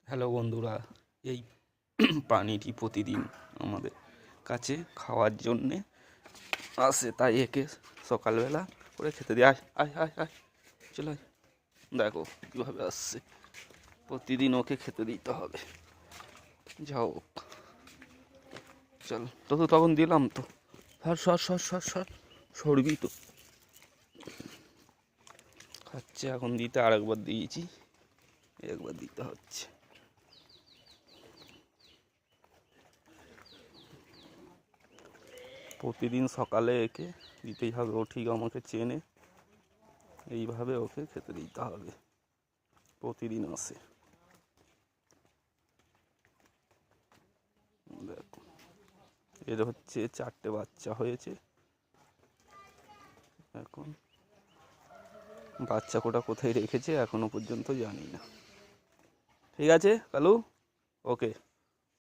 Hello বন্ধুরা, এই প্রাণীটি প্রতিদিন আমাদের কাছে খাওয়ার জন্যে আসে, তাই একে সকালবেলা করে খেতে দিই। আয় আয় আয় আয়, চলে আয়। দেখো কীভাবে আসছে, প্রতিদিন ওকে খেতে দিতে হবে। যাও, চল তো তখন দিলাম তো, সর সর সর সর সর, সরবি তো। খাচ্ছে এখন, দিতে আরেকবার দিয়েছি, একবার দিতে হচ্ছে। প্রতিদিন সকালে একে দিতেই হবে, ও ঠিক আমাকে চেনে, এইভাবে ওকে খেতে দিতে হবে। প্রতিদিন আসে, দেখো এর হচ্ছে 4টে বাচ্চা হয়েছে। এখন বাচ্চা কোটা কোথায় রেখেছে এখনো পর্যন্ত জানি না। ঠিক আছে কালু, ওকে।